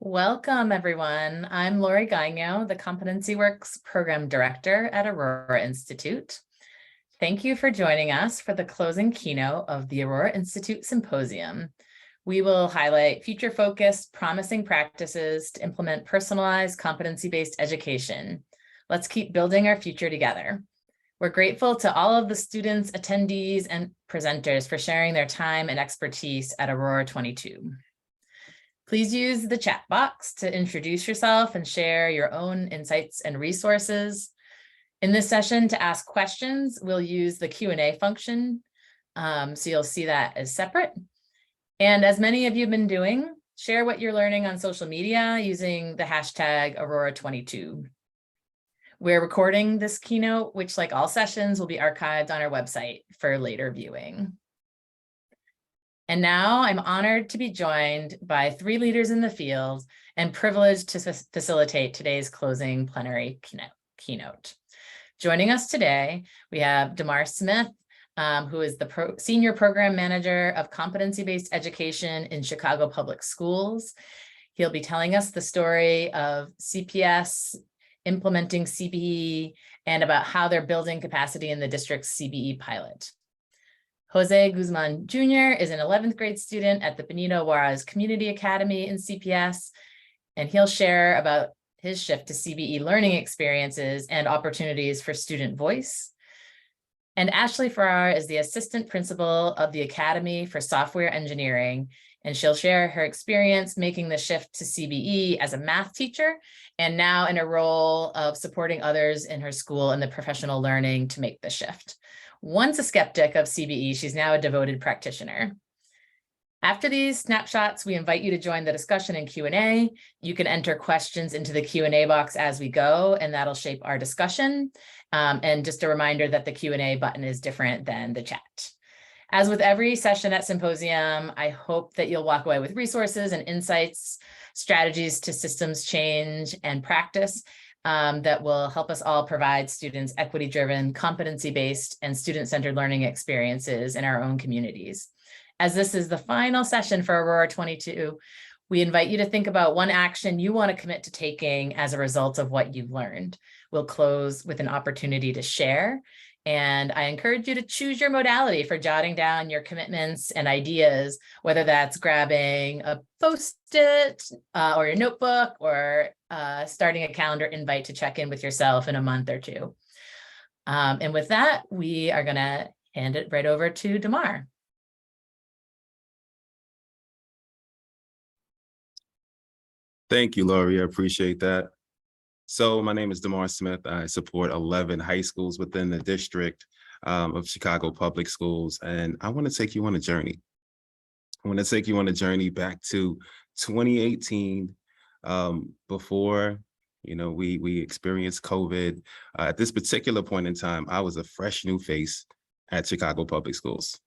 Welcome, everyone. I'm Laurie, the CompetencyWorks Program Director at Aurora Institute. Thank you for joining us for the closing keynote of the Aurora Institute Symposium. We will highlight future-focused, promising practices to implement personalized, competency-based education. Let's keep building our future together. We're grateful to all of the students, attendees, and presenters for sharing their time and expertise at Aurora 22. Please use the chat box to introduce yourself and share your own insights and resources. In this session, to ask questions, we'll use the Q&A function, so you'll see that as separate. And as many of you have been doing, share what you're learning on social media using the hashtag Aurora22. We're recording this keynote, which, like all sessions, will be archived on our website for later viewing. And now I'm honored to be joined by three leaders in the field and privileged to facilitate today's closing plenary keynote. Joining us today, we have Damarr Smith, who is the Senior Program Manager of Competency-Based Education in Chicago Public Schools. He'll be telling us the story of CPS implementing CBE and about how they're building capacity in the district's CBE pilot. Jose Guzman Jr. is an 11th grade student at the Benito Juarez Community Academy in CPS, and he'll share about his shift to CBE learning experiences and opportunities for student voice. And Ashley Ferrara is the assistant principal of the Academy for Software Engineering, and she'll share her experience making the shift to CBE as a math teacher, and now in a role of supporting others in her school in the professional learning to make the shift. Once a skeptic of CBE, she's now a devoted practitioner. After these snapshots, we invite you to join the discussion in Q&A. You can enter questions into the Q&A box as we go, and that'll shape our discussion. And just a reminder that the Q&A button is different than the chat. As with every session at Symposium, I hope that you'll walk away with resources and insights, strategies to systems change and practice that will help us all provide students equity-driven, competency-based, and student-centered learning experiences in our own communities. As this is the final session for Aurora 22, we invite you to think about one action you want to commit to taking as a result of what you've learned. We'll close with an opportunity to share, and I encourage you to choose your modality for jotting down your commitments and ideas, whether that's grabbing a Post-it or your notebook, or starting a calendar invite to check in with yourself in a month or two. And with that, we are going to hand it right over to Damarr. Thank you, Laurie. I appreciate that. So my name is Damarr Smith. I support 11 high schools within the district of Chicago Public Schools, and I want to take you on a journey. I want to take you on a journey back to 2018, before we experienced COVID. At this particular point in time, I was a fresh new face at Chicago Public Schools.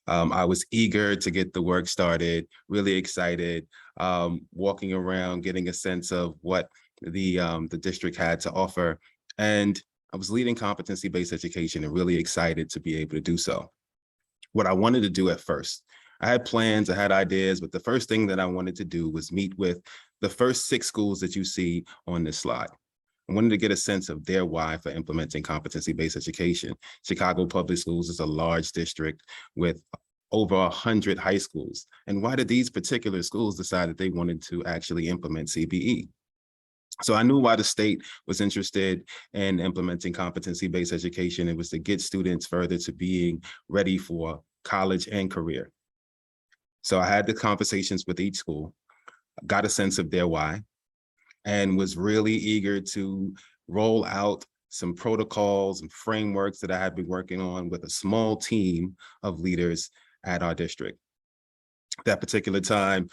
I was eager to get the work started, really excited, walking around, getting a sense of what the district had to offer. And I was leading competency-based education and really excited to be able to do so. What I wanted to do at first, I had plans, I had ideas, but the first thing that I wanted to do was meet with the first 6 schools that you see on this slide. I wanted to get a sense of their why for implementing competency-based education. Chicago Public Schools is a large district with over 100 high schools. And why did these particular schools decide that they wanted to actually implement CBE? So I knew why the state was interested in implementing competency-based education. It was to get students further to being ready for college and career. So I had the conversations with each school, got a sense of their why, and was really eager to roll out some protocols and frameworks that I had been working on with a small team of leaders at our district. That particular time,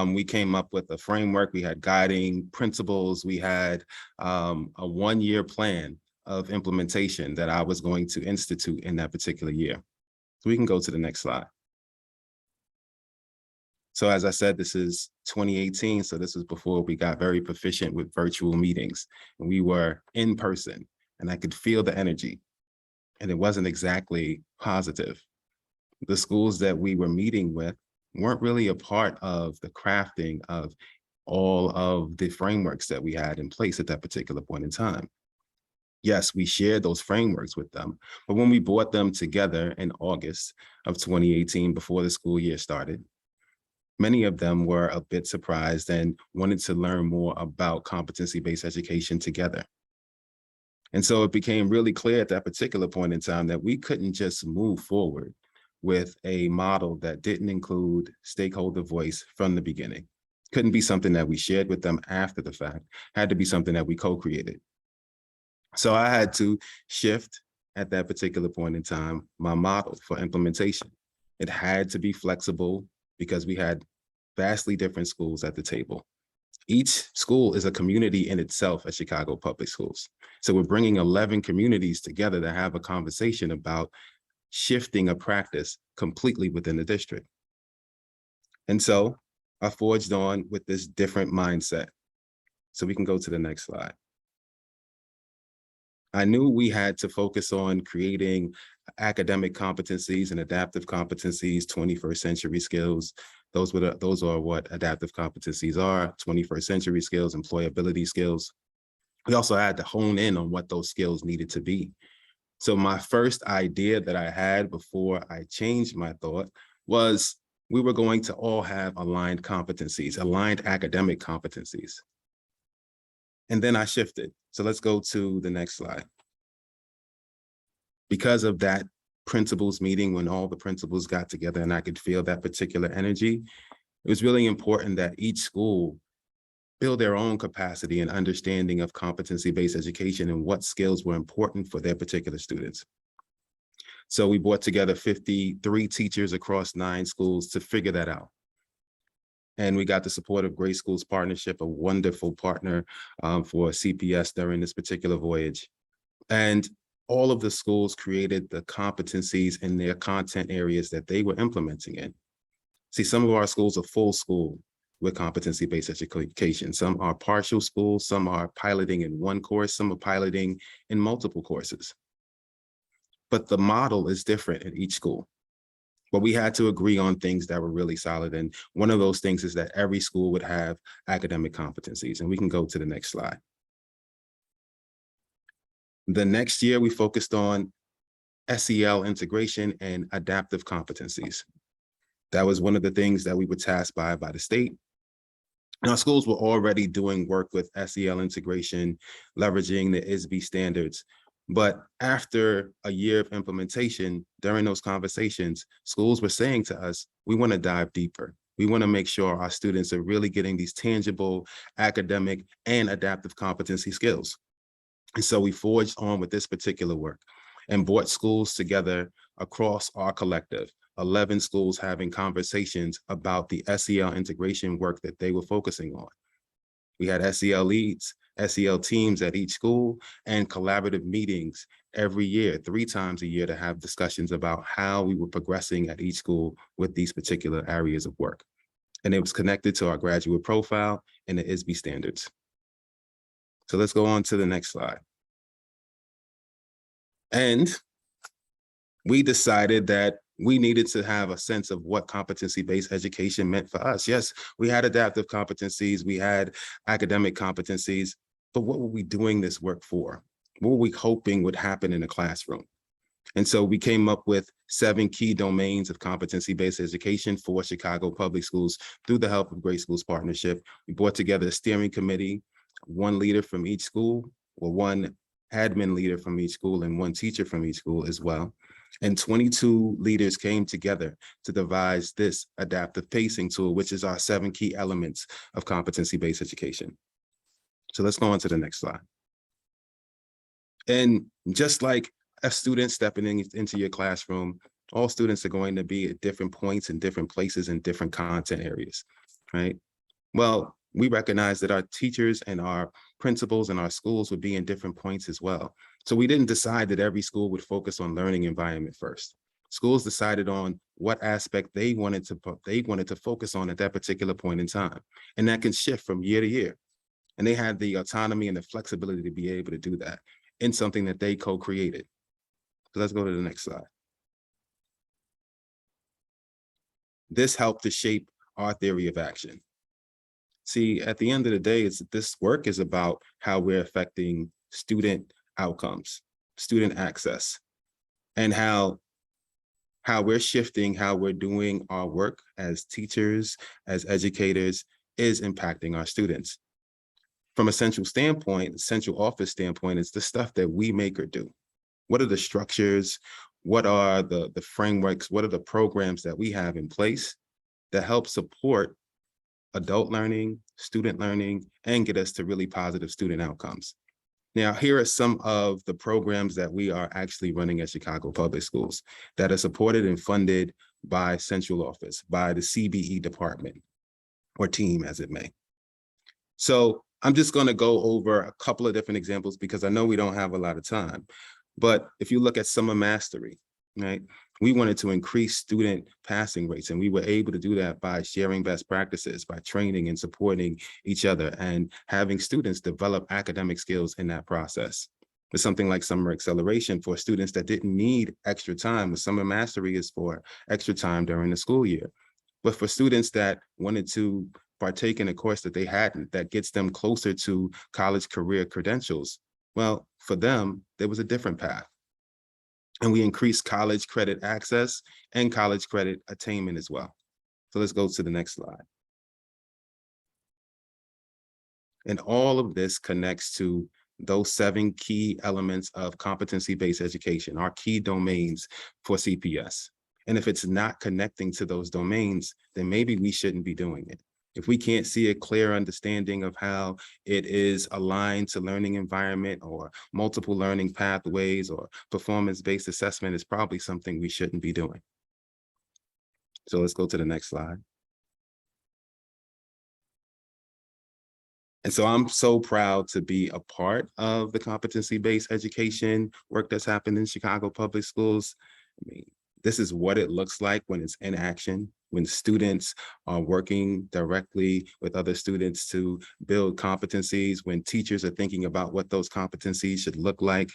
we came up with a framework. We had guiding principles. We had a 1-year plan of implementation that I was going to institute in that particular year. So we can go to the next slide. So as I said, this is 2018. So this was before we got very proficient with virtual meetings, and we were in person, and I could feel the energy, and it wasn't exactly positive. The schools that we were meeting with weren't really a part of the crafting of all of the frameworks that we had in place at that particular point in time. Yes, we shared those frameworks with them, but when we brought them together in August of 2018, before the school year started, many of them were a bit surprised and wanted to learn more about competency-based education together. And so it became really clear at that particular point in time that we couldn't just move forward with a model that didn't include stakeholder voice from the beginning. Couldn't be something that we shared with them after the fact, had to be something that we co-created. So I had to shift at that particular point in time my model for implementation. It had to be flexible because we had vastly different schools at the table. Each school is a community in itself at Chicago Public Schools. So we're bringing 11 communities together to have a conversation about shifting a practice completely within the district. And so I forged on with this different mindset. So we can go to the next slide. I knew we had to focus on creating academic competencies and adaptive competencies, 21st century skills. Those are what adaptive competencies are, 21st century skills, employability skills. We also had to hone in on what those skills needed to be. So my first idea that I had before I changed my thought was we were going to all have aligned competencies, aligned academic competencies. And then I shifted. So let's go to the next slide. Because of that principals meeting, when all the principals got together and I could feel that particular energy, it was really important that each school build their own capacity and understanding of competency-based education and what skills were important for their particular students. So we brought together 53 teachers across 9 schools to figure that out. And we got the support of Great Schools Partnership, a wonderful partner for CPS during this particular voyage. And all of the schools created the competencies in their content areas that they were implementing in. See, some of our schools are full school with competency-based education. Some are partial schools, some are piloting in one course, some are piloting in multiple courses. But the model is different at each school. But we had to agree on things that were really solid. And one of those things is that every school would have academic competencies. And we can go to the next slide. The next year, we focused on SEL integration and adaptive competencies. That was one of the things that we were tasked by the state. And our schools were already doing work with SEL integration, leveraging the ISB standards. But after a year of implementation, during those conversations, schools were saying to us, we want to dive deeper. We want to make sure our students are really getting these tangible academic and adaptive competency skills. And so we forged on with this particular work and brought schools together across our collective, 11 schools having conversations about the SEL integration work that they were focusing on. We had SEL leads, SEL teams at each school, and collaborative meetings every year, 3 times a year, to have discussions about how we were progressing at each school with these particular areas of work. And it was connected to our graduate profile and the ISB standards. So let's go on to the next slide. And we decided that we needed to have a sense of what competency-based education meant for us. Yes, we had adaptive competencies, we had academic competencies, but what were we doing this work for? What were we hoping would happen in the classroom? And so we came up with 7 key domains of competency-based education for Chicago Public Schools through the help of Great Schools Partnership. We brought together a steering committee, 1 leader from each school, or 1 admin leader from each school, and 1 teacher from each school as well. And 22 leaders came together to devise this adaptive pacing tool, which is our 7 key elements of competency-based education. So let's go on to the next slide. And just like a student stepping into your classroom, all students are going to be at different points in different places in different content areas, right? Well, we recognize that our teachers and our principals and our schools would be in different points as well. So we didn't decide that every school would focus on learning environment first. Schools decided on what aspect they wanted to focus on at that particular point in time. And that can shift from year to year. And they had the autonomy and the flexibility to be able to do that in something that they co-created. So let's go to the next slide. This helped to shape our theory of action. See, at the end of the day, this work is about how we're affecting student outcomes, student access, and how we're shifting, how we're doing our work as teachers, as educators, is impacting our students. From a central standpoint, central office standpoint, it's the stuff that we make or do. What are the structures? What are the frameworks? What are the programs that we have in place that help support adult learning, student learning, and get us to really positive student outcomes? Now, here are some of the programs that we are actually running at Chicago Public Schools that are supported and funded by central office, by the CBE department or team, as it may. So I'm just going to go over a couple of different examples because I know we don't have a lot of time. But if you look at summer mastery, right, we wanted to increase student passing rates, and we were able to do that by sharing best practices, by training and supporting each other and having students develop academic skills in that process. With something like summer acceleration for students that didn't need extra time, with summer mastery is for extra time during the school year. But for students that wanted to partake in a course that they hadn't, that gets them closer to college career credentials, well, for them, there was a different path. And we increased college credit access and college credit attainment as well. So let's go to the next slide. And all of this connects to those 7 key elements of competency-based education, our key domains for CPS. And if it's not connecting to those domains, then maybe we shouldn't be doing it. If we can't see a clear understanding of how it is aligned to learning environment or multiple learning pathways or performance-based assessment, is probably something we shouldn't be doing. So let's go to the next slide. And so I'm so proud to be a part of the competency-based education work that's happened in Chicago Public Schools. I mean, this is what it looks like when it's in action, when students are working directly with other students to build competencies, when teachers are thinking about what those competencies should look like,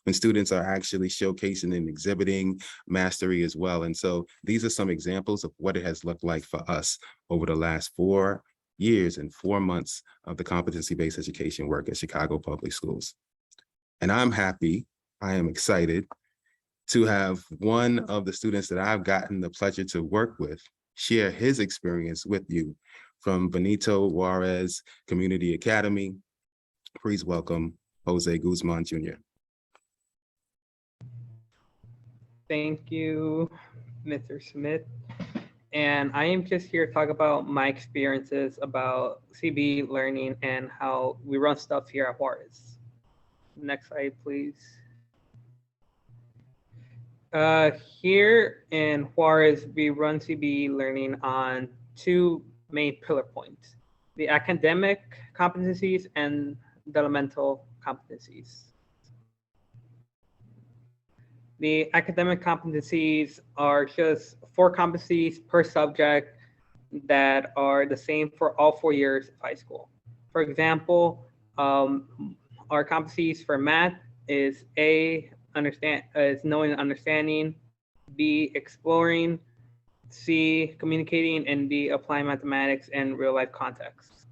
when students are actually showcasing and exhibiting mastery as well. And so these are some examples of what it has looked like for us over the last 4 years and 4 months of the competency-based education work at Chicago Public Schools. And I'm happy, I am excited to have one of the students that I've gotten the pleasure to work with share his experience with you from Benito Juarez Community Academy. Please welcome Jose Guzman Jr. Thank you, Mr. Smith. And I am just here to talk about my experiences about CB learning and how we run stuff here at Juarez. Next slide, please. Here in Juarez, we run CB learning on 2 main pillar points: the academic competencies and developmental competencies. The academic competencies are just 4 competencies per subject that are the same for all 4 years of high school. For example, our competencies for math is A, is knowing and understanding, B, exploring, C, communicating, and D, applying mathematics in real life contexts.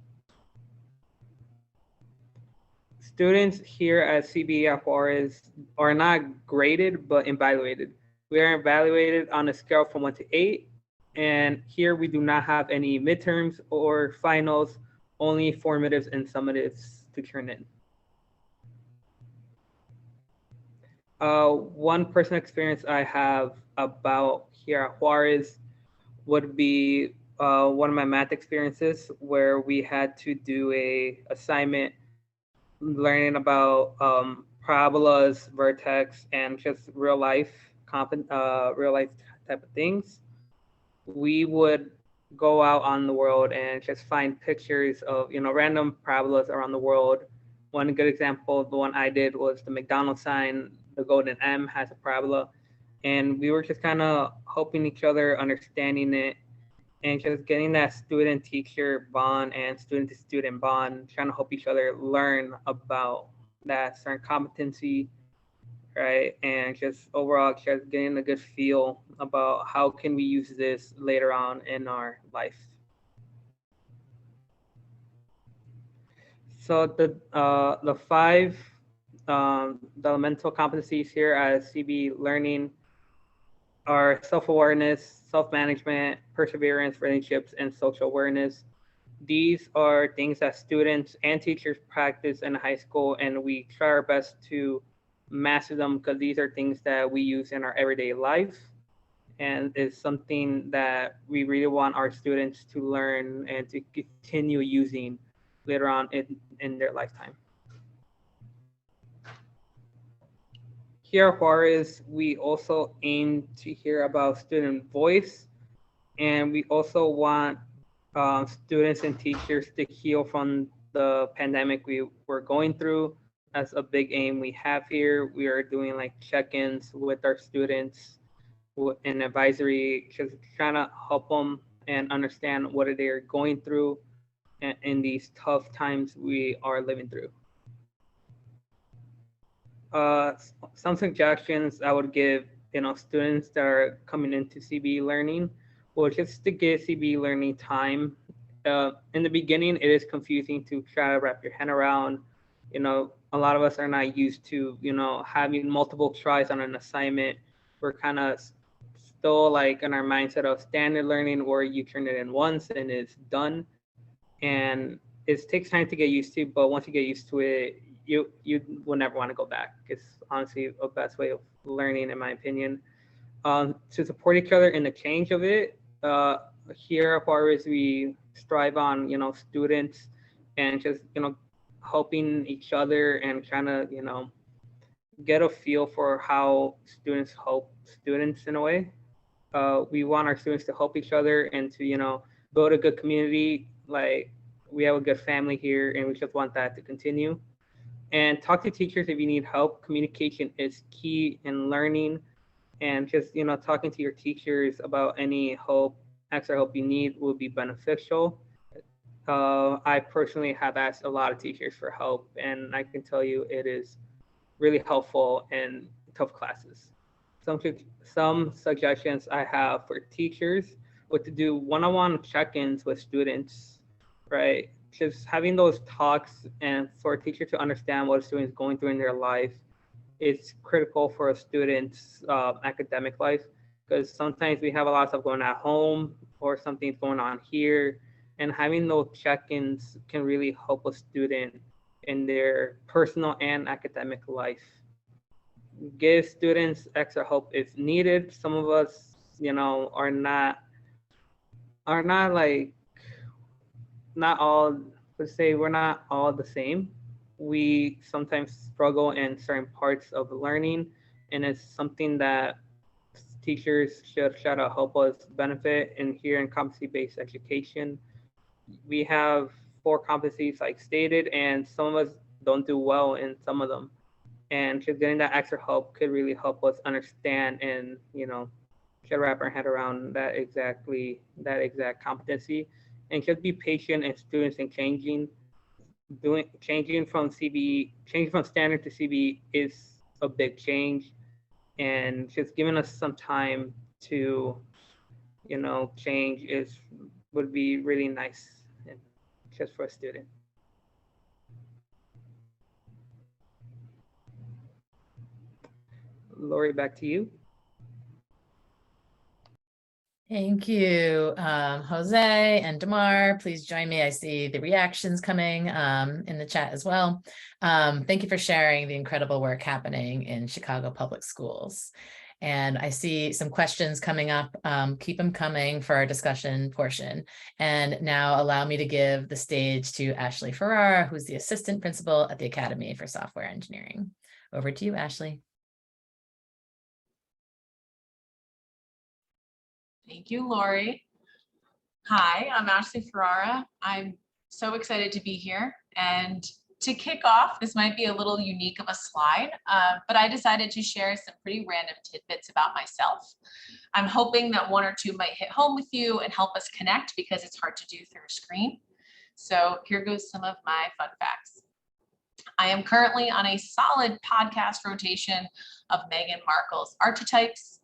Students here at CBE Juarez are not graded, but evaluated. We are evaluated on a scale from 1 to 8. And here we do not have any midterms or finals, only formatives and summatives to turn in. One personal experience I have about here at Juarez would be one of my math experiences where we had to do a assignment learning about parabolas, vertex, and just real life type of things. We would go out on the world and just find pictures of random parabolas around the world. One good example, the one I did, was the McDonald's sign. The golden M has a parabola, and we were just kind of helping each other, understanding it, and just getting that student-teacher bond and student-to-student bond, trying to help each other learn about that certain competency, right? And just overall just getting a good feel about how can we use this later on in our life. So the five developmental competencies here at CB Learning are self-awareness, self-management, perseverance, relationships, and social awareness. These are things that students and teachers practice in high school, and we try our best to master them because these are things that we use in our everyday life, and is something that we really want our students to learn and to continue using later on in their lifetime. Here at Juarez, we also aim to hear about student voice, and we also want students and teachers to heal from the pandemic we were going through. That's a big aim we have here. We are doing like check-ins with our students and advisory, just trying to help them and understand what they're going through in these tough times we are living through. Some suggestions I would give, students that are coming into CB learning, well, just to give CB learning time. In the beginning, it is confusing to try to wrap your head around. A lot of us are not used to, having multiple tries on an assignment. We're kind of still like in our mindset of standard learning where you turn it in once and it's done. And it takes time to get used to, but once you get used to it, you will never want to go back. It's honestly a best way of learning, in my opinion. To support each other in the change of it, here at Juarez, we strive on, students and just, helping each other and trying to, get a feel for how students help students in a way. We want our students to help each other and to, build a good community. Like, we have a good family here, and we just want that to continue. And talk to teachers if you need help. Communication is key in learning, and just, talking to your teachers about any help, extra help you need will be beneficial. I personally have asked a lot of teachers for help, and I can tell you it is really helpful in tough classes. Some suggestions I have for teachers would to do one-on-one check-ins with students, right? Just having those talks and for a teacher to understand what a student is going through in their life is critical for a student's academic life, because sometimes we have a lot of stuff going on at home or something's going on here, and having those check-ins can really help a student in their personal and academic life. Give students extra help if needed. Some of us, are not like, not all, let's say we're not all the same. We sometimes struggle in certain parts of learning, and it's something that teachers should try to help us benefit. And here in competency-based education, we have 4 competencies like stated, and some of us don't do well in some of them. And just getting that extra help could really help us understand and, try to wrap our head around that exact competency, and just be patient and students in changing from standard to CB is a big change, and just giving us some time to, change would be really nice, just for a student. Laurie, back to you. Thank you, Jose and Damarr. Please join me. I see the reactions coming in the chat as well. Thank you for sharing the incredible work happening in Chicago Public Schools. And I see some questions coming up. Keep them coming for our discussion portion. And now allow me to give the stage to Ashley Ferrara, who's the Assistant Principal at the Academy for Software Engineering. Over to you, Ashley. Thank you, Laurie. Hi, I'm Ashley Ferrara. I'm so excited to be here. And to kick off, this might be a little unique of a slide, but I decided to share some pretty random tidbits about myself. I'm hoping that 1 or 2 might hit home with you and help us connect, because it's hard to do through a screen. So here goes some of my fun facts. I am currently on a solid podcast rotation of Meghan Markle's Archetypes,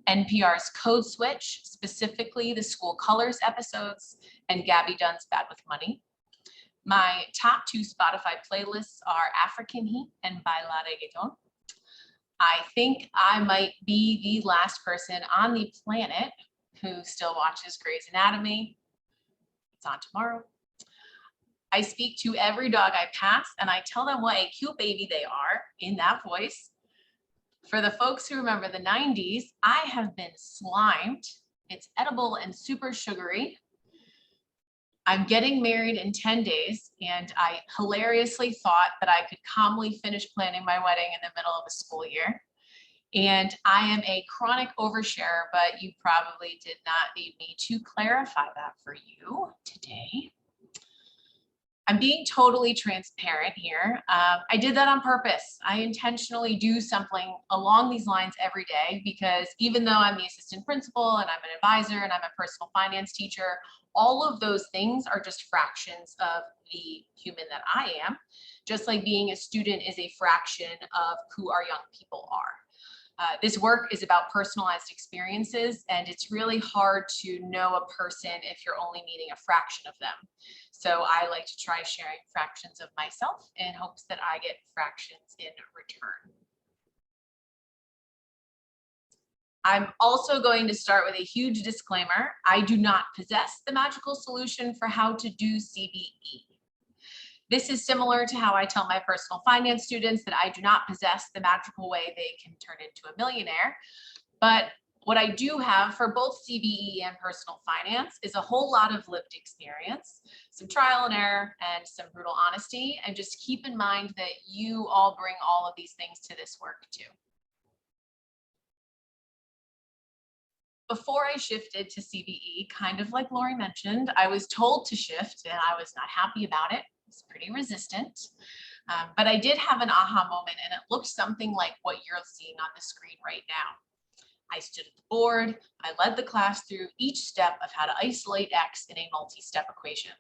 NPR's Code Switch, specifically the School Colors episodes, and Gabby Dunn's Bad with Money. My top 2 Spotify playlists are African Heat and Baila Reggaeton. I think I might be the last person on the planet who still watches Grey's Anatomy. It's on tomorrow. I speak to every dog I pass and I tell them what a cute baby they are in that voice. For the folks who remember the 90s, I have been slimed. It's edible and super sugary. I'm getting married in 10 days, and I hilariously thought that I could calmly finish planning my wedding in the middle of a school year. And I am a chronic oversharer, but you probably did not need me to clarify that for you today. I'm being totally transparent here. I did that on purpose. I intentionally do something along these lines every day because even though I'm the assistant principal and I'm an advisor and I'm a personal finance teacher, all of those things are just fractions of the human that I am, just like being a student is a fraction of who our young people are. This work is about personalized experiences, and it's really hard to know a person if you're only meeting a fraction of them. So I like to try sharing fractions of myself in hopes that I get fractions in return. I'm also going to start with a huge disclaimer. I do not possess the magical solution for how to do CBE. This is similar to how I tell my personal finance students that I do not possess the magical way they can turn into a millionaire. But what I do have for both CBE and personal finance is a whole lot of lived experience, some trial and error, and some brutal honesty. And just keep in mind that you all bring all of these things to this work too. Before I shifted to CBE, kind of like Laurie mentioned, I was told to shift and I was not happy about it. It's pretty resistant, but I did have an aha moment, and it looked something like what you're seeing on the screen right now. I stood at the board, I led the class through each step of how to isolate X in a multi-step equation.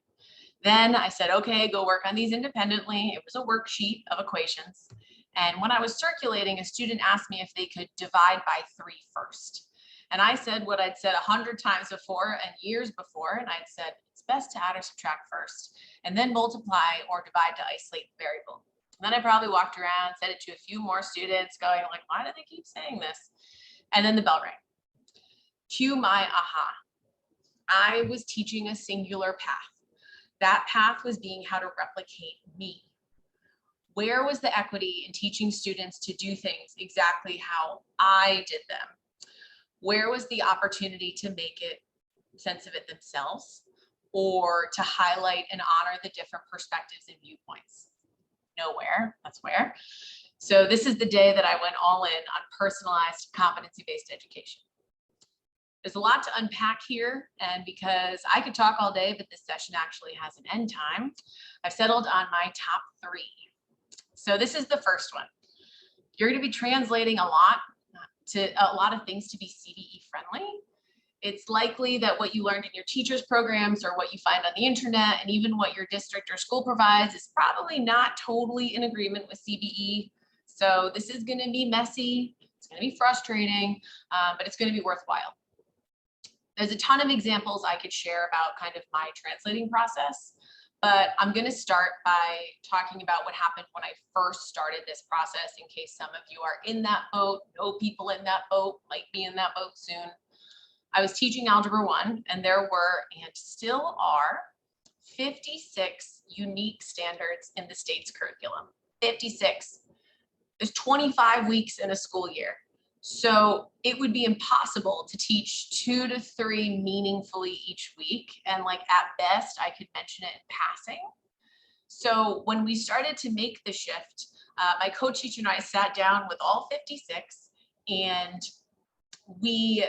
Then I said, okay, go work on these independently. It was a worksheet of equations. And when I was circulating, a student asked me if they could divide by 3 first. And I said what I'd said 100 times before and years before, and I'd said, it's best to add or subtract first, and then multiply or divide to isolate the variable. And then I probably walked around, said it to a few more students going like, why do they keep saying this? And then the bell rang. Cue my aha. I was teaching a singular path. That path was being how to replicate me. Where was the equity in teaching students to do things exactly how I did them? Where was the opportunity to make it sense of it themselves or to highlight and honor the different perspectives and viewpoints? Nowhere, that's where. So this is the day that I went all in on personalized competency-based education. There's a lot to unpack here, and because I could talk all day, but this session actually has an end time, I've settled on my top 3. So this is the first one. You're going to be translating a lot of things to be CBE friendly. It's likely that what you learned in your teachers programs or what you find on the internet and even what your district or school provides is probably not totally in agreement with CBE. So this is going to be messy. It's going to be frustrating, but it's going to be worthwhile. There's a ton of examples I could share about kind of my translating process, but I'm going to start by talking about what happened when I first started this process in case some of you are in that boat, know people in that boat, might be in that boat soon. I was teaching Algebra 1, and there were, and still are, 56 unique standards in the state's curriculum. 56. There's 25 weeks in a school year. So it would be impossible to teach 2 to 3 meaningfully each week. And like at best, I could mention it in passing. So when we started to make the shift, my co-teacher and I sat down with all 56, and we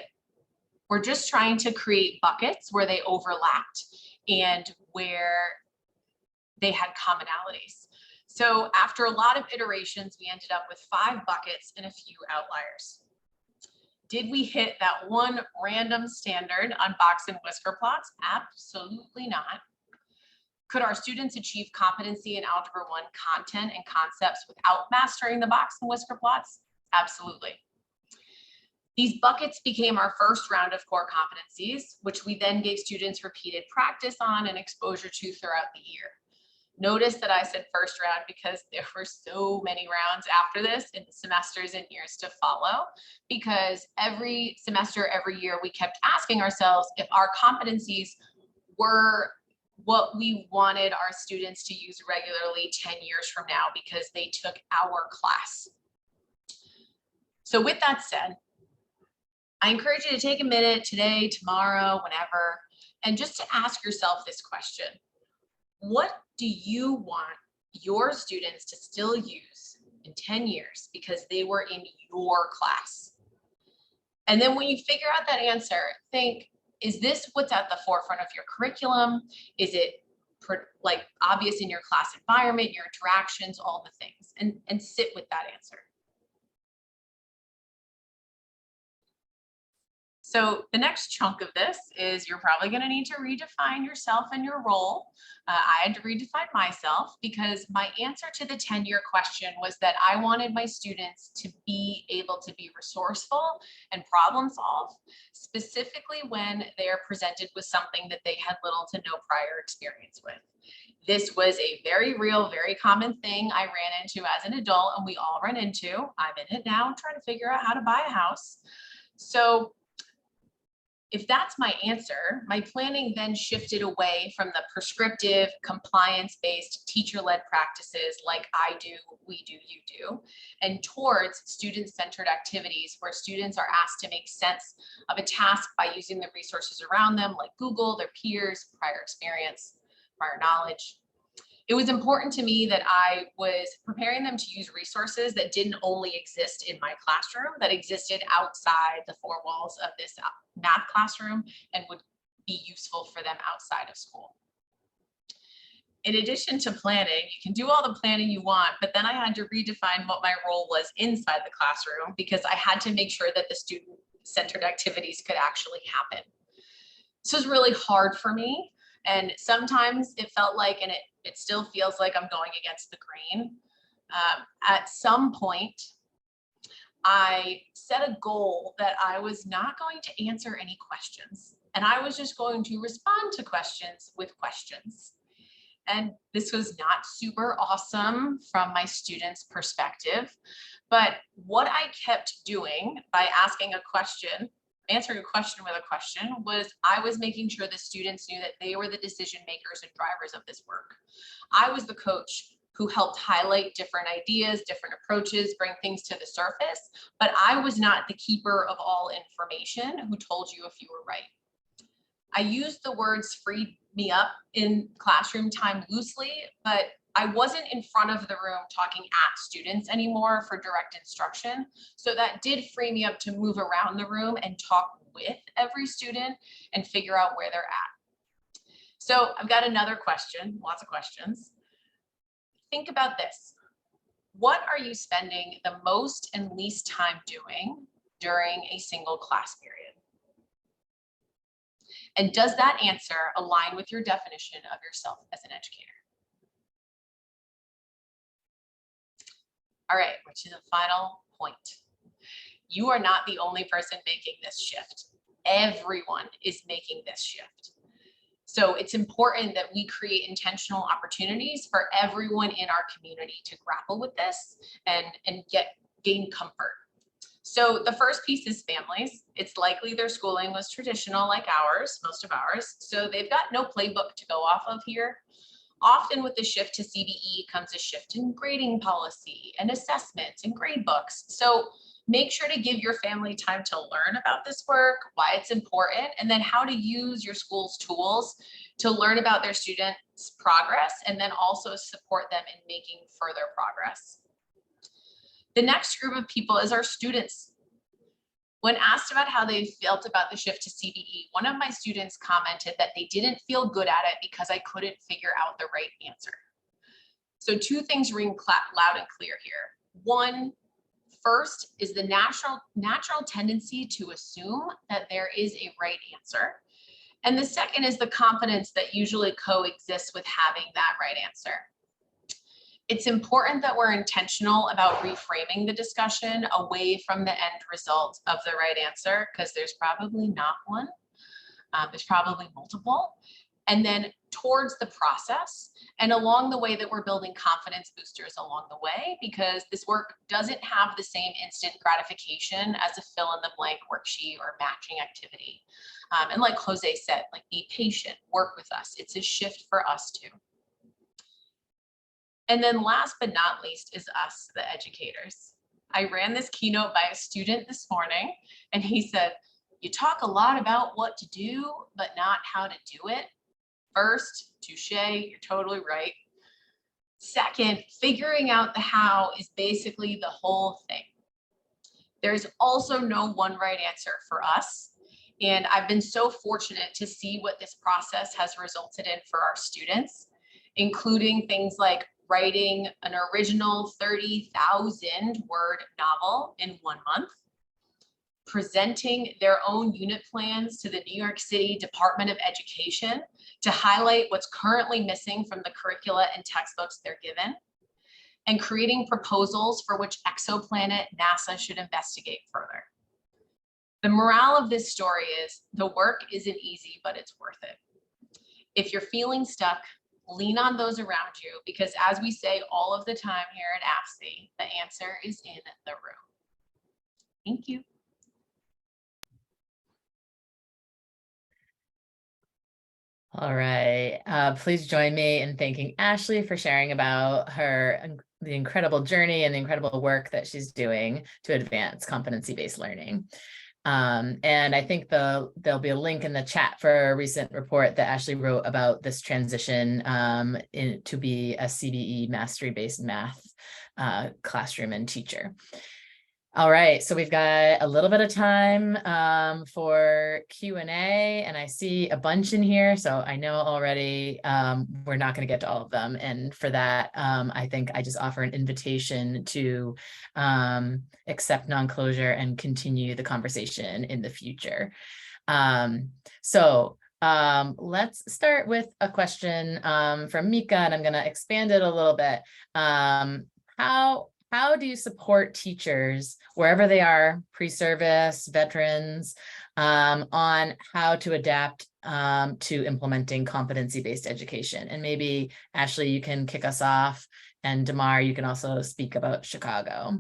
were just trying to create buckets where they overlapped and where they had commonalities. So after a lot of iterations, we ended up with 5 buckets and a few outliers. Did we hit that one random standard on box and whisker plots? Absolutely not. Could our students achieve competency in Algebra 1 content and concepts without mastering the box and whisker plots? Absolutely. These buckets became our first round of core competencies, which we then gave students repeated practice on and exposure to throughout the year. Notice that I said first round because there were so many rounds after this in the semesters and years to follow, because every semester, every year, we kept asking ourselves if our competencies were what we wanted our students to use regularly 10 years from now because they took our class. So with that said, I encourage you to take a minute today, tomorrow, whenever, and just to ask yourself this question. What do you want your students to still use in 10 years because they were in your class? And then when you figure out that answer, think, is this what's at the forefront of your curriculum? Is it like obvious in your class environment, your interactions, all the things, and sit with that answer. So the next chunk of this is you're probably going to need to redefine yourself and your role. I had to redefine myself because my answer to the 10-year question was that I wanted my students to be able to be resourceful and problem solve, specifically when they are presented with something that they had little to no prior experience with. This was a very real, very common thing I ran into as an adult, and we all run into. I'm in it now, trying to figure out how to buy a house. So if that's my answer, my planning then shifted away from the prescriptive, compliance-based, teacher-led practices like I do, we do, you do, and towards student-centered activities where students are asked to make sense of a task by using the resources around them like Google, their peers, prior experience, prior knowledge. It was important to me that I was preparing them to use resources that didn't only exist in my classroom, that existed outside the four walls of this math classroom and would be useful for them outside of school. In addition to planning, you can do all the planning you want, but then I had to redefine what my role was inside the classroom because I had to make sure that the student-centered activities could actually happen. This was really hard for me. And sometimes it felt like, and it still feels like I'm going against the grain. At some point, I set a goal that I was not going to answer any questions, and I was just going to respond to questions with questions. And this was not super awesome from my students' perspective, but what I kept doing by asking a question, answering a question with a question, was I was making sure the students knew that they were the decision makers and drivers of this work. I was the coach who helped highlight different ideas, different approaches, bring things to the surface, but I was not the keeper of all information who told you if you were right. I used the words "freed me up" in classroom time loosely, but I wasn't in front of the room talking at students anymore for direct instruction. So that did free me up to move around the room and talk with every student and figure out where they're at. So I've got another question, lots of questions. Think about this. What are you spending the most and least time doing during a single class period? And does that answer align with your definition of yourself as an educator? All right, which is a final point. You are not the only person making this shift. Everyone is making this shift. So it's important that we create intentional opportunities for everyone in our community to grapple with this and gain comfort. So the first piece is families. It's likely their schooling was traditional like ours, most of ours. So they've got no playbook to go off of here. Often with the shift to CBE comes a shift in grading policy and assessments and grade books. So make sure to give your family time to learn about this work, why it's important, and then how to use your school's tools to learn about their students' progress and then also support them in making further progress. The next group of people is our students. When asked about how they felt about the shift to CBE, one of my students commented that they didn't feel good at it because I couldn't figure out the right answer. So two things ring loud and clear here. One, first is the natural tendency to assume that there is a right answer. And the second is the confidence that usually coexists with having that right answer. It's important that we're intentional about reframing the discussion away from the end result of the right answer, because there's probably not one. There's probably multiple. and then towards the process, and along the way that we're building confidence boosters along the way, because this work doesn't have the same instant gratification as a fill in the blank worksheet or matching activity. And like Jose said, like, be patient, work with us. It's a shift for us too. And then last but not least is us, the educators. I ran this keynote by a student this morning, and he said, you talk a lot about what to do, but not how to do it. First, touche, you're totally right. Second, figuring out the how is basically the whole thing. There's also no one right answer for us. And I've been so fortunate to see what this process has resulted in for our students, including things like writing an original 30,000 word novel in 1 month, presenting their own unit plans to the New York City Department of Education to highlight what's currently missing from the curricula and textbooks they're given, and creating proposals for which exoplanet NASA should investigate further. The morale of this story is the work isn't easy, but it's worth it. If you're feeling stuck, lean on those around you, because as we say all of the time here at AFSI, the answer is in the room. Thank you. All right, please join me in thanking Ashley for sharing about the incredible journey and the incredible work that she's doing to advance competency-based learning. And I think there'll be a link in the chat for a recent report that Ashley wrote about this transition to be a CBE mastery-based math classroom and teacher. All right, so we've got a little bit of time for Q&A, and I see a bunch in here, so I know already we're not going to get to all of them. And for that, I think I just offer an invitation to accept non-closure and continue the conversation in the future. Let's start with a question from Mika, and I'm going to expand it a little bit. How do you support teachers, wherever they are, pre-service, veterans, on how to adapt to implementing competency-based education? And maybe, Ashley, you can kick us off, and Damarr, you can also speak about Chicago.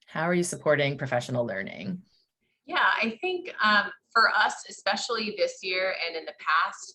How are you supporting professional learning? Yeah, I think for us, especially this year and in the past,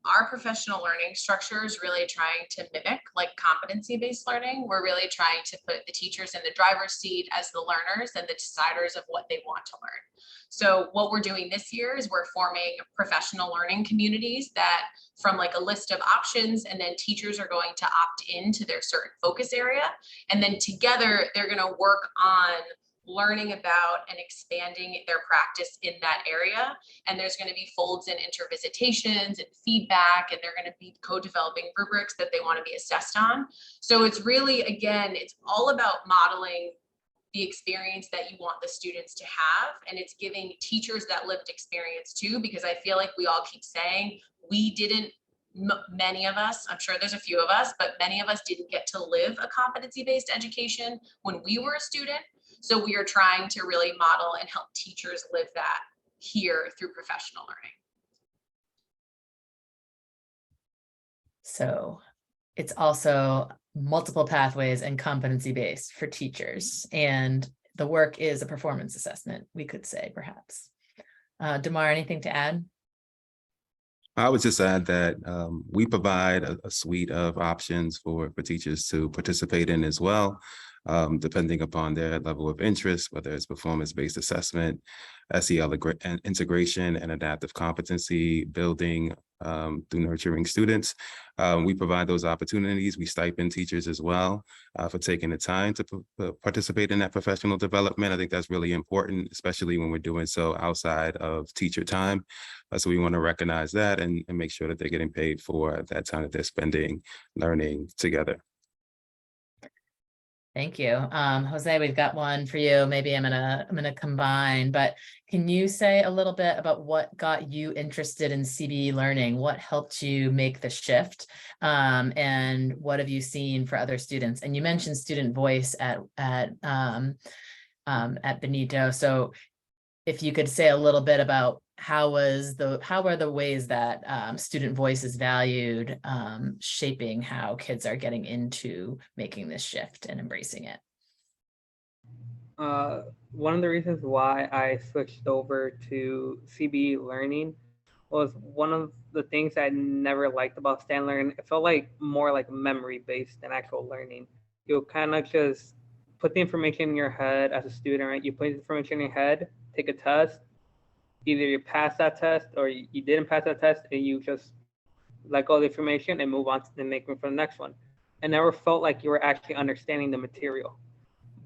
our professional learning structure is really trying to mimic like competency-based learning. We're really trying to put the teachers in the driver's seat as the learners and the deciders of what they want to learn. So what we're doing this year is we're forming professional learning communities that from like a list of options, and then teachers are going to opt into their certain focus area. And then together they're going to work on learning about and expanding their practice in that area. And there's going to be folds and intervisitations and feedback, and they're going to be co-developing rubrics that they want to be assessed on. So it's really, again, it's all about modeling the experience that you want the students to have. And it's giving teachers that lived experience too, because I feel like we all keep saying many of us, I'm sure there's a few of us, but many of us didn't get to live a competency-based education when we were a student. So we are trying to really model and help teachers live that here through professional learning. So it's also multiple pathways and competency-based for teachers. And the work is a performance assessment, we could say, perhaps. Damarr, anything to add? I would just add that we provide a suite of options for teachers to participate in as well, depending upon their level of interest, whether it's performance-based assessment, SEL integration, and adaptive competency building through nurturing students. We provide those opportunities. We stipend teachers as well for taking the time to participate in that professional development. I think that's really important, especially when we're doing so outside of teacher time. So we want to recognize that and make sure that they're getting paid for that time that they're spending learning together. Thank you. Jose, we've got one for you. Maybe I'm gonna combine, but can you say a little bit about what got you interested in CBE learning? What helped you make the shift? And what have you seen for other students? And you mentioned student voice at Benito. So if you could say a little bit about how are the ways that student voice is valued shaping how kids are getting into making this shift and embracing it? One of the reasons why I switched over to CBE learning was one of the things I never liked about stand learn. It felt like more like memory based than actual learning. You'll kind of just put the information in your head as a student, right? You put the information in your head, take a test, either you pass that test or you didn't pass that test, and you just let go of the information and move on to the next one for the next one. I never felt like you were actually understanding the material.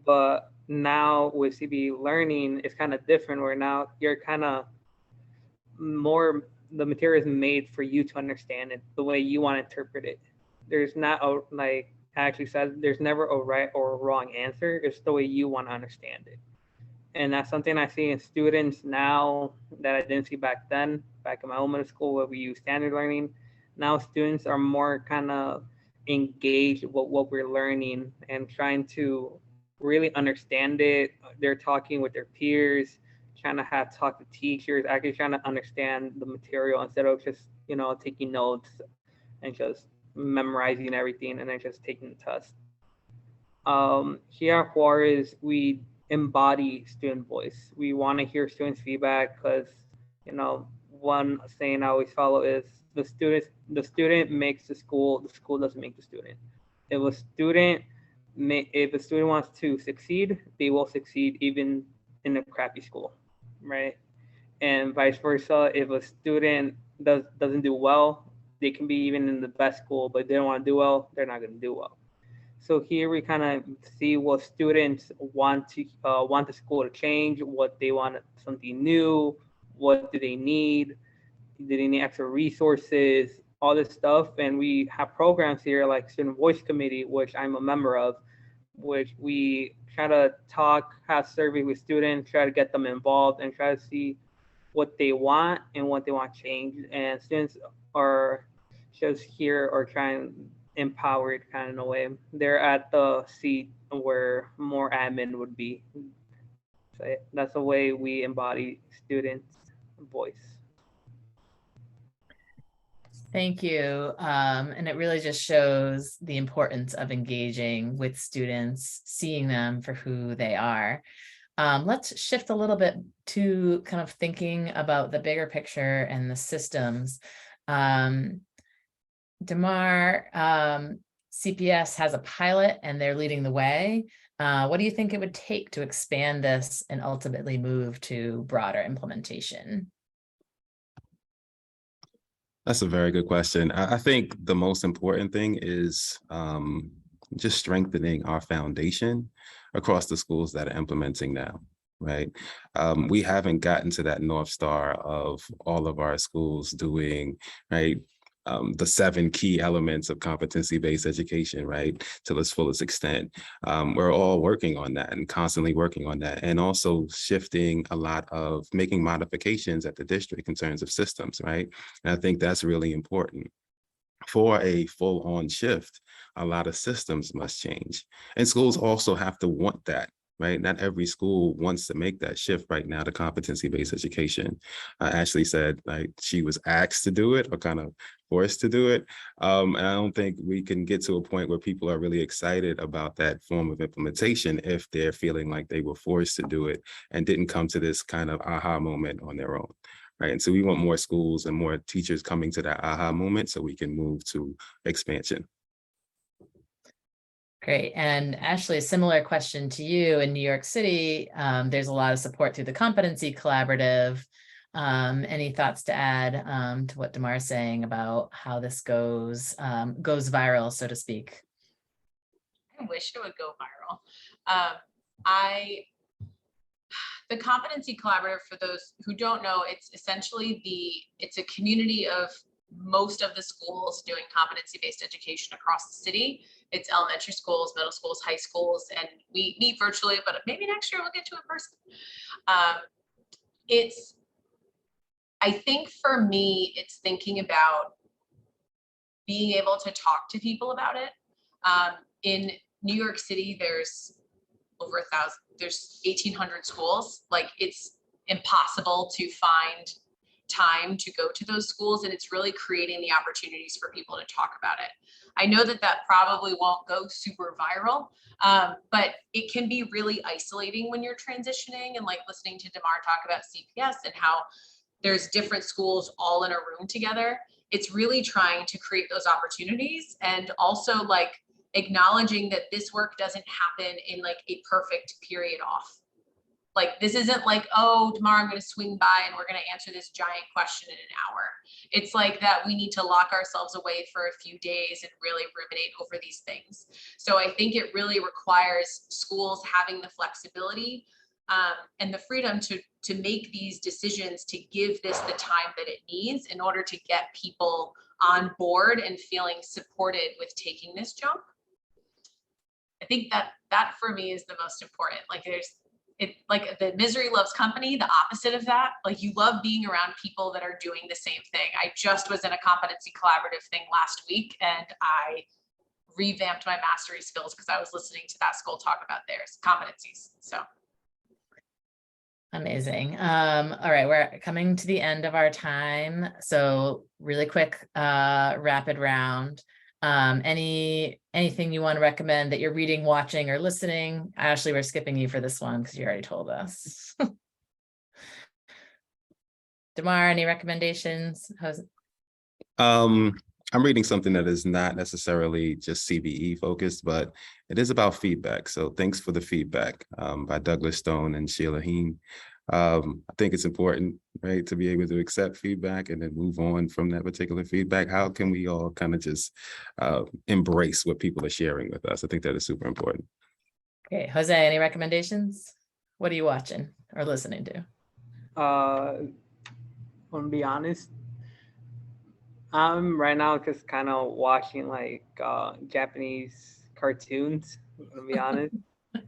But now with CBE learning, it's kind of different where now you're kind of more, the material is made for you to understand it the way you want to interpret it. There's not a, like actually says, there's never a right or a wrong answer. It's the way you want to understand it. And that's something I see in students now that I didn't see back then, back in my own middle school where we use standard learning. Now students are more kind of engaged with what we're learning and trying to really understand it. They're talking with their peers, trying to have talk to teachers, actually trying to understand the material instead of just, taking notes and just memorizing everything and then just taking the test. Here at Juarez, we embody student voice. We want to hear students' feedback because, one saying I always follow is the student makes the school doesn't make the student. If a student wants to succeed, they will succeed even in a crappy school, right? And vice versa. If a student doesn't do well, they can be even in the best school, but if they don't want to do well, they're not going to do well. So here we kind of see what students want the school to change, what they want, something new, what do they need, do they need extra resources, all this stuff. And we have programs here like Student Voice Committee, which I'm a member of, which we try to have surveys with students, try to get them involved and try to see what they want and what they want changed. And students are just here or trying empowered kind of in a way. They're at the seat where more admin would be. So that's the way we embody students' voice. Thank you. And it really just shows the importance of engaging with students, seeing them for who they are. Let's shift a little bit to kind of thinking about the bigger picture and the systems. Damarr, CPS has a pilot and they're leading the way. What do you think it would take to expand this and ultimately move to broader implementation? That's a very good question. I think the most important thing is just strengthening our foundation across the schools that are implementing now, right? We haven't gotten to that North Star of all of our schools doing, right, the 7 key elements of competency-based education, right, to its fullest extent. We're all working on that and constantly working on that, and also shifting a lot of making modifications at the district in terms of systems, right? And I think that's really important. For a full-on shift, a lot of systems must change. And schools also have to want that, right? Not every school wants to make that shift right now to competency-based education. Ashley said like she was asked to do it or kind of forced to do it. And I don't think we can get to a point where people are really excited about that form of implementation if they're feeling like they were forced to do it and didn't come to this kind of aha moment on their own. Right. And so we want more schools and more teachers coming to that aha moment so we can move to expansion. Great. And Ashley, a similar question to you. In New York City, there's a lot of support through the Competency Collaborative. Any thoughts to add to what Damarr is saying about how this goes viral, so to speak? I wish it would go viral. The Competency Collaborative, for those who don't know, it's essentially it's a community of most of the schools doing competency-based education across the city. It's elementary schools, middle schools, high schools, and we meet virtually, but maybe next year we'll get to it in person. I think for me, it's thinking about being able to talk to people about it. In New York City, there's over 1,000, there's 1,800 schools. Like, it's impossible to find time to go to those schools, and it's really creating the opportunities for people to talk about it. I know that that probably won't go super viral, but it can be really isolating when you're transitioning, and like listening to Damarr talk about CPS and how there's different schools all in a room together. It's really trying to create those opportunities, and also like acknowledging that this work doesn't happen in like a perfect period off. Like, this isn't like, oh, tomorrow I'm going to swing by and we're going to answer this giant question in an hour. It's like that we need to lock ourselves away for a few days and really ruminate over these things. So I think it really requires schools having the flexibility and the freedom to make these decisions, to give this the time that it needs in order to get people on board and feeling supported with taking this jump. I think that for me is the most important. Like, like the misery loves company, the opposite of that. Like, you love being around people that are doing the same thing. I just was in a competency collaborative thing last week, and I revamped my mastery skills because I was listening to that school talk about their competencies. So amazing. All right, we're coming to the end of our time. So really quick, rapid round. Anything you want to recommend that you're reading, watching, or listening? Ashley, we're skipping you for this one because you already told us. Damarr, any recommendations? I'm reading something that is not necessarily just CBE focused, but it is about feedback. So Thanks for the Feedback by Douglas Stone and Sheila Heen. I think it's important, right, to be able to accept feedback and then move on from that particular feedback. How can we all kind of just embrace what people are sharing with us? I think that is super important. Okay, Jose, any recommendations? What are you watching or listening to? I'm gonna be honest, I'm right now just kind of watching like Japanese cartoons. I'm gonna be honest.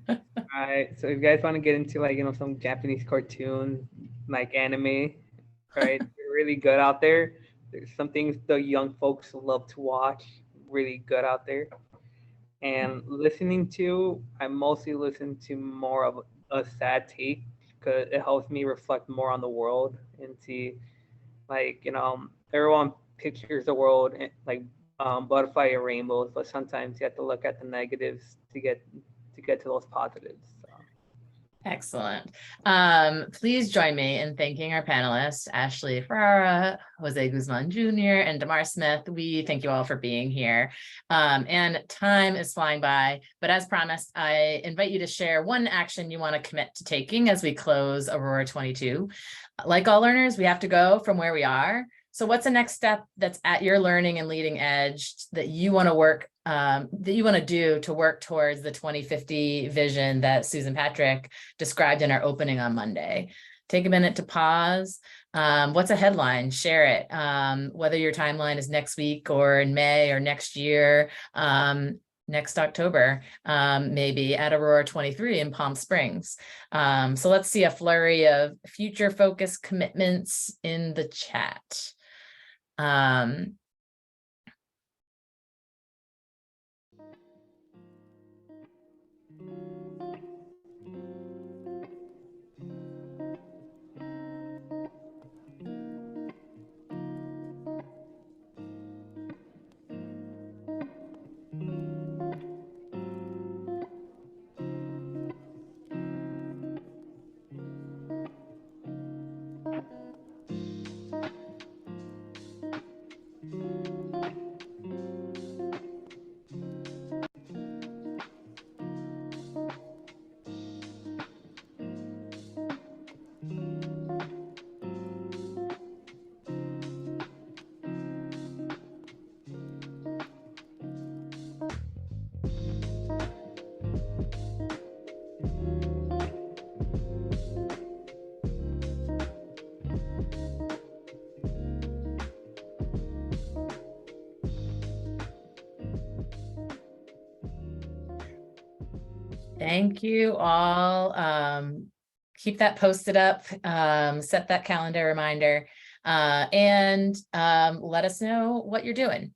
All right, so if you guys want to get into like some Japanese cartoon, like anime, right? They're really good out there. There's some things the young folks love to watch. Really good out there. And listening to, I mostly listen to more of a sad take because it helps me reflect more on the world and see, like, everyone pictures the world like butterfly and rainbows, but sometimes you have to look at the negatives to get to those positives. So. Excellent. Please join me in thanking our panelists, Ashley Ferrara, Jose Guzman Jr., and Damarr Smith. We thank you all for being here. And time is flying by, but as promised, I invite you to share one action you want to commit to taking as we close Aurora 22. Like all learners, we have to go from where we are. So what's the next step that's at your learning and leading edge that you want to work, that you want to do to work towards the 2050 vision that Susan Patrick described in our opening on Monday? Take a minute to pause. What's a headline? Share it. Whether your timeline is next week or in May or next year, next October, maybe at Aurora 23 in Palm Springs. So let's see a flurry of future focus commitments in the chat. Thank you all. Keep that posted up, set that calendar reminder, and let us know what you're doing.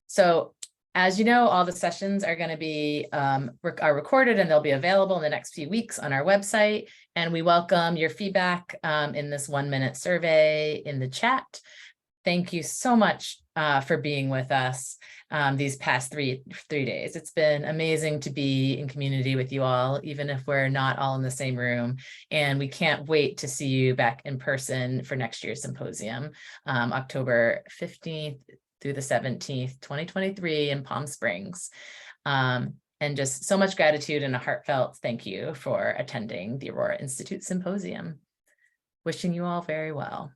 So As you know, all the sessions are going to be are recorded and they'll be available in the next few weeks on our website. And we welcome your feedback in this 1-minute survey in the chat. Thank you so much for being with us these past three days. It's been amazing to be in community with you all, even if we're not all in the same room. And we can't wait to see you back in person for next year's symposium, October 15th through the 17th, 2023 in Palm Springs. And just so much gratitude and a heartfelt thank you for attending the Aurora Institute Symposium. Wishing you all very well.